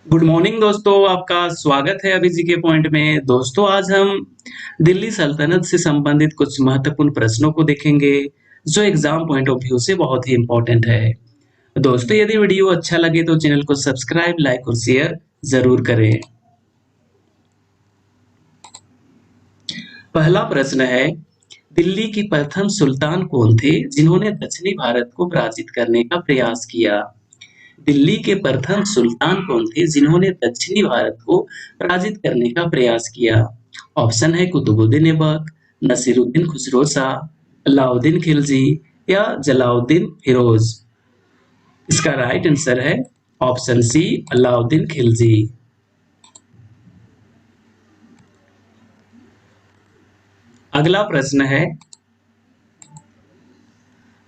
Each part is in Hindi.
गुड मॉर्निंग दोस्तों, आपका स्वागत है अभी जी के पॉइंट में। दोस्तों, आज हम दिल्ली सल्तनत से संबंधित कुछ महत्वपूर्ण प्रश्नों को देखेंगे जो एग्जाम पॉइंट ऑफ व्यू से बहुत ही इम्पोर्टेंट है। दोस्तों, यदि वीडियो अच्छा लगे तो चैनल को सब्सक्राइब, लाइक और शेयर जरूर करें। पहला प्रश्न है, दिल्ली की प्रथम सुल्तान कौन थे जिन्होंने दक्षिणी भारत को पराजित करने का प्रयास किया? दिल्ली के प्रथम सुल्तान कौन थे जिन्होंने दक्षिणी भारत को पराजित करने का प्रयास किया? ऑप्शन है कुतुबुद्दीन ऐबक, नसीरुद्दीन खुसरो शाह, अलाउद्दीन खिलजी या जलालुद्दीन फिरोज। इसका राइट आंसर है ऑप्शन सी, अलाउद्दीन खिलजी। अगला प्रश्न है,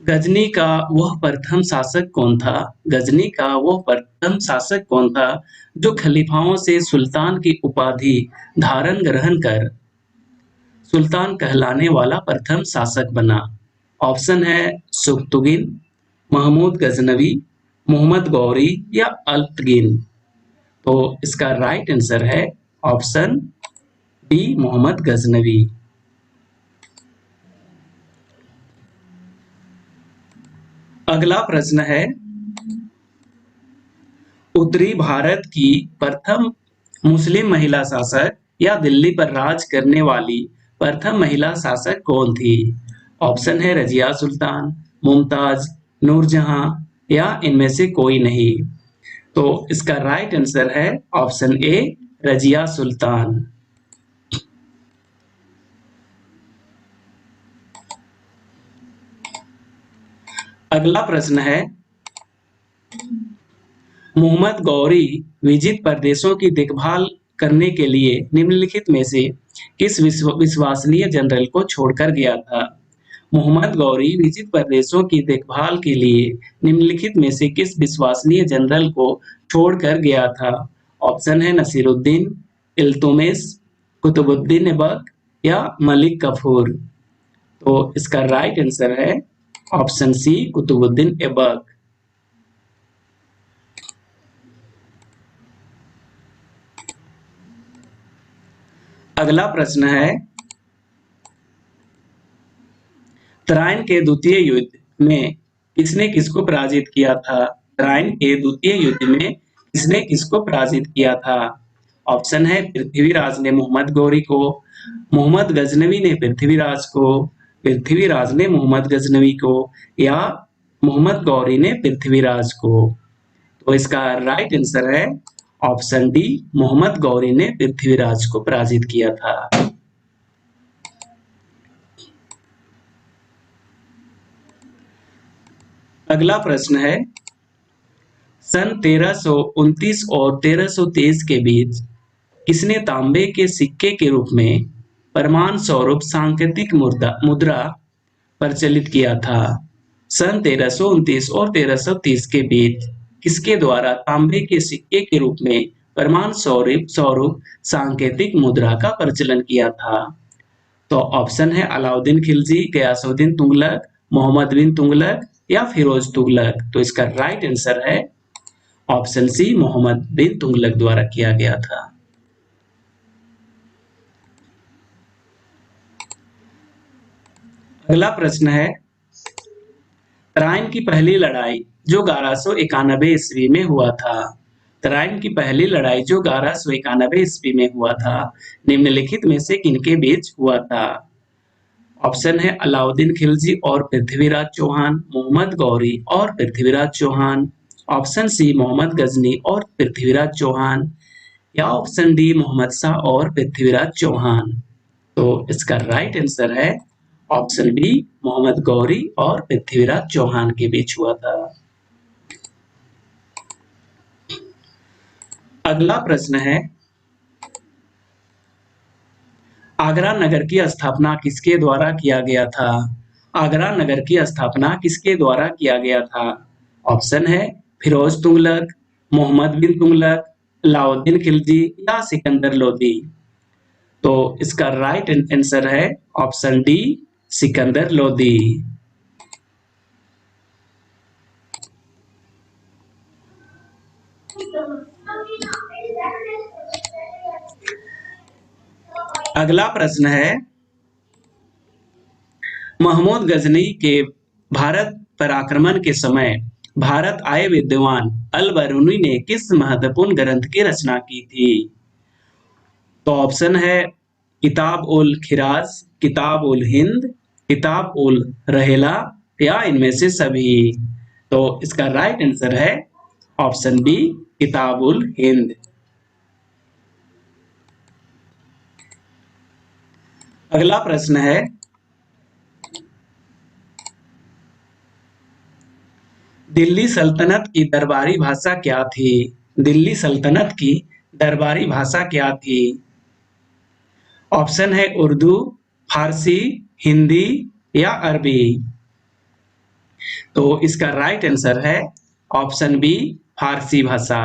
गजनी का वह प्रथम शासक कौन था? गजनी का वह प्रथम शासक कौन था जो खलीफाओं से सुल्तान की उपाधि धारण ग्रहण कर सुल्तान कहलाने वाला प्रथम शासक बना? ऑप्शन है सुबतुगिन, महमूद गजनवी, मोहम्मद गौरी या अल्पतगिन। तो इसका राइट आंसर है ऑप्शन डी, मोहम्मद गजनवी। अगला प्रश्न है, उत्तरी भारत की प्रथम मुस्लिम महिला शासक या दिल्ली पर राज करने वाली प्रथम महिला शासक कौन थी? ऑप्शन है रजिया सुल्तान, मुमताज, नूरजहां या इनमें से कोई नहीं। तो इसका राइट आंसर है ऑप्शन ए, रजिया सुल्तान। अगला प्रश्न है, मोहम्मद गौरी विजित प्रदेशों की देखभाल करने के लिए निम्नलिखित में से किस विश्वसनीय जनरल को छोड़कर गया था? मोहम्मद गौरी विजित प्रदेशों की देखभाल के लिए निम्नलिखित में से किस विश्वसनीय जनरल को छोड़कर गया था? ऑप्शन है नसीरुद्दीन, इल्तुतमिश, कुतुबुद्दीन ऐबक या मलिक कफूर। तो इसका राइट आंसर है ऑप्शन सी, कुतुबुद्दीन ऐबक। अगला प्रश्न है, तराइन के द्वितीय युद्ध में किसने किसको पराजित किया था? तराइन के द्वितीय युद्ध में किसने किसको पराजित किया था? ऑप्शन है पृथ्वीराज ने मोहम्मद गौरी को, मोहम्मद गजनवी ने पृथ्वीराज को, पृथ्वीराज ने मोहम्मद गजनवी को या मोहम्मद गौरी ने पृथ्वीराज को। तो इसका राइट आंसर है ऑप्शन डी, मोहम्मद गौरी ने पृथ्वीराज को पराजित किया था। अगला प्रश्न है, सन 1329 और 1323 के बीच किसने तांबे के सिक्के के रूप में प्रमाण स्वरूप सांकेतिक मुद्रा प्रचलित किया था? सन 1329 और 1330 के बीच किसके द्वारा तांबे के सिक्के के रूप में प्रमाण स्वरूप सांकेतिक मुद्रा का प्रचलन किया था? तो ऑप्शन है अलाउद्दीन खिलजी, गयासुद्दीन तुगलक, मोहम्मद बिन तुगलक या फिरोज तुगलक। तो इसका राइट आंसर है ऑप्शन सी, मोहम्मद बिन तुगलक द्वारा किया गया था। अगला प्रश्न है, तराइन की पहली लड़ाई जो 1191 ईस्वी में हुआ था, तराइन की पहली लड़ाई जो 1191 ईस्वी में हुआ था, निम्नलिखित में से किनके बीच हुआ था? ऑप्शन है अलाउद्दीन खिलजी और पृथ्वीराज चौहान, मोहम्मद गौरी और पृथ्वीराज चौहान, ऑप्शन सी मोहम्मद गजनी और पृथ्वीराज चौहान या ऑप्शन डी मोहम्मद शाह और पृथ्वीराज चौहान। तो इसका राइट आंसर है ऑप्शन बी, मोहम्मद गौरी और पृथ्वीराज चौहान के बीच हुआ था। अगला प्रश्न है, आगरा नगर की स्थापना किसके द्वारा किया गया था? आगरा नगर की स्थापना किसके द्वारा किया गया था? ऑप्शन है फिरोज तुगलक, मोहम्मद बिन तुगलक, अलाउद्दीन खिलजी या सिकंदर लोदी। तो इसका राइट आंसर है ऑप्शन डी, सिकंदर लोदी। अगला प्रश्न है, महमूद गजनी के भारत पर आक्रमण के समय भारत आए विद्वान अल बरूनी ने किस महत्वपूर्ण ग्रंथ की रचना की थी? तो ऑप्शन है किताब उल खिराज, किताब उल हिंद, किताब उल रहेला या इनमें से सभी। तो इसका राइट आंसर है ऑप्शन बी, किताब उल हिंद। अगला प्रश्न है, दिल्ली सल्तनत की दरबारी भाषा क्या थी? दिल्ली सल्तनत की दरबारी भाषा क्या थी? ऑप्शन है उर्दू, फारसी, हिंदी या अरबी। तो इसका राइट आंसर है ऑप्शन बी, फारसी भाषा।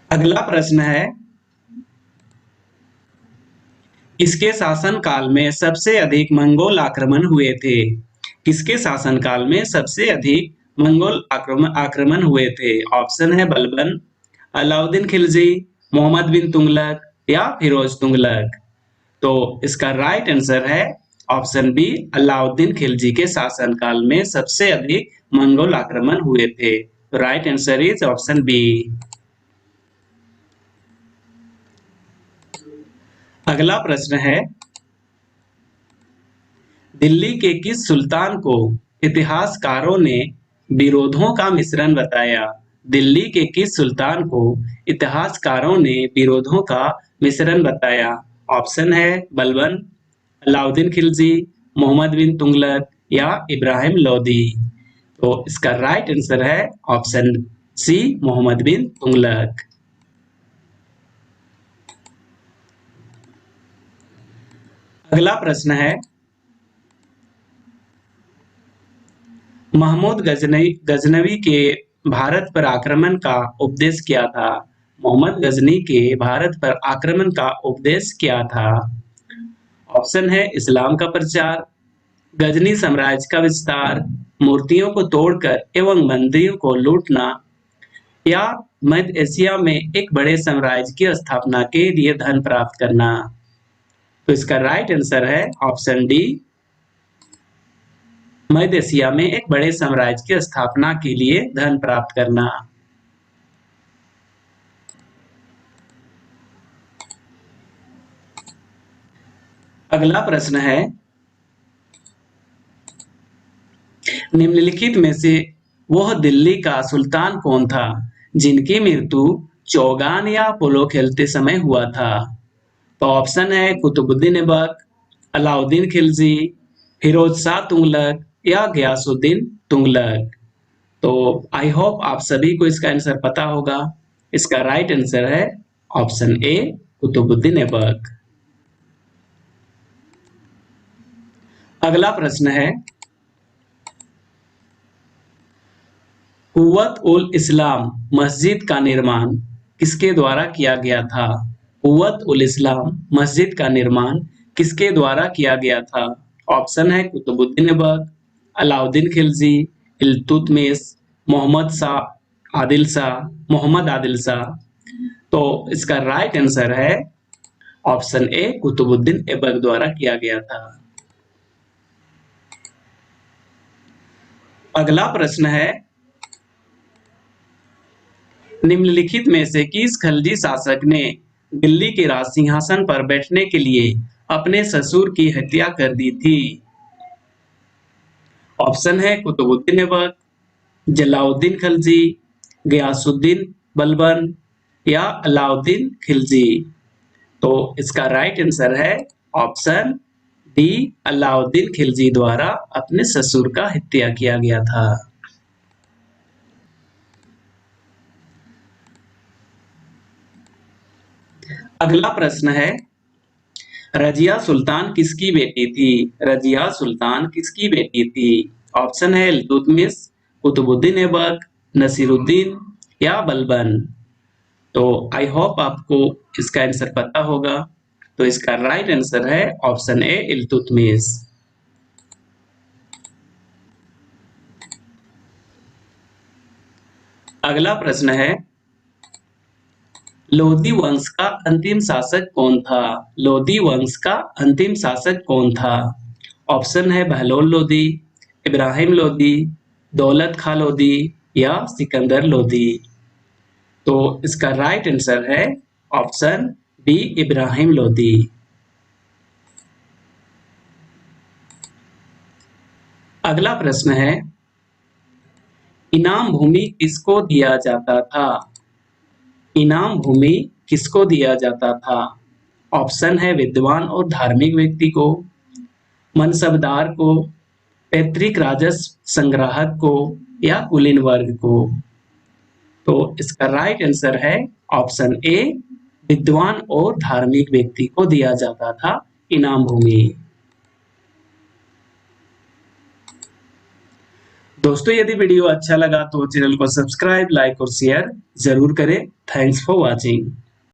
अगला प्रश्न है, किसके शासन काल में सबसे अधिक मंगोल आक्रमण हुए थे? किसके शासन काल में सबसे अधिक मंगोल आक्रमण हुए थे? ऑप्शन है बलबन, अलाउद्दीन खिलजी, मोहम्मद बिन तुगलक या फिरोज तुगलक। तो इसका राइट आंसर है ऑप्शन बी, अलाउद्दीन खिलजी के शासन काल में सबसे अधिक मंगोल आक्रमण हुए थे। Right answer is option B. अगला प्रश्न है, दिल्ली के किस सुल्तान को इतिहासकारों ने विरोधों का मिश्रण बताया? दिल्ली के किस सुल्तान को इतिहासकारों ने विरोधों का मिश्रण बताया? ऑप्शन है बलबन, अलाउद्दीन खिलजी, मोहम्मद बिन तुगलक या इब्राहिम लोदी। तो इसका राइट आंसर है ऑप्शन सी, मोहम्मद बिन तुगलक। अगला प्रश्न है, महमूद गजनवी के भारत पर आक्रमण का उपदेश क्या था? मोहम्मद गजनी के भारत पर आक्रमण का उपदेश क्या था? ऑप्शन है इस्लाम का प्रचार, गजनी साम्राज्य का विस्तार, मूर्तियों को तोड़कर एवं मंदिरों को लूटना या मध्य एशिया में एक बड़े साम्राज्य की स्थापना के लिए धन प्राप्त करना। तो इसका राइट आंसर है ऑप्शन डी, मध्य एशिया में एक बड़े साम्राज्य की स्थापना के लिए धन प्राप्त करना। अगला प्रश्न है, निम्नलिखित में से वह दिल्ली का सुल्तान कौन था जिनकी मृत्यु चौगान या पोलो खेलते समय हुआ था? तो ऑप्शन है कुतुबुद्दीन ऐबक, अलाउद्दीन खिलजी, फिरोज शाह तुगलक या गयासुद्दीन तुगलक। तो आई होप आप सभी को इसका आंसर पता होगा। इसका राइट आंसर है ऑप्शन ए, कुतुबुद्दीन ऐबक। अगला प्रश्न है, कुव्वत उल इस्लाम मस्जिद का निर्माण किसके द्वारा किया गया था? कुव्वत उल इस्लाम मस्जिद का निर्माण किसके द्वारा किया गया था? ऑप्शन है कुतुबुद्दीन ऐबक, अलाउद्दीन खिलजी, इल्तुतमिश, मोहम्मद आदिल शाह। तो इसका राइट आंसर है ऑप्शन ए, कुतुबुद्दीन ऐबक द्वारा किया गया था। अगला प्रश्न है, निम्नलिखित में से किस खलजी शासक ने दिल्ली के राज सिंहासन पर बैठने के लिए अपने ससुर की हत्या कर दी थी? ऑप्शन है कुतुबुद्दीन ऐबक, जलाउद्दीन खलजी, गयासुद्दीन बलबन या अलाउद्दीन खिलजी। तो इसका राइट आंसर है ऑप्शन डी, अलाउद्दीन खिलजी द्वारा अपने ससुर का हत्या किया गया था। अगला प्रश्न है, रजिया सुल्तान किसकी बेटी थी? रजिया सुल्तान किसकी बेटी थी? ऑप्शन है इल्तुतमिश, कुतुबुद्दीन ऐबक, नसीरुद्दीन या बलबन। तो आई होप आपको इसका आंसर पता होगा। तो इसका राइट आंसर है ऑप्शन ए इल्तुतमिश। अगला प्रश्न है, लोदी वंश का अंतिम शासक कौन था? लोदी वंश का अंतिम शासक कौन था? ऑप्शन है बहलोल लोदी, इब्राहिम लोदी, दौलत खां लोदी या सिकंदर लोदी। तो इसका राइट आंसर है ऑप्शन बी इब्राहिम लोदी। अगला प्रश्न है, इनाम भूमि किसको दिया जाता था? इनाम भूमि किसको दिया जाता था? ऑप्शन है विद्वान और धार्मिक व्यक्ति को, मनसबदार को, पैतृक राजस्व संग्राहक को या कुलीन वर्ग को। तो इसका राइट आंसर है ऑप्शन ए विद्वान और धार्मिक व्यक्ति को दिया जाता था इनाम भूमि। दोस्तों यदि वीडियो अच्छा लगा तो चैनल को सब्सक्राइब, लाइक और शेयर जरूर करें। Thanks for watching.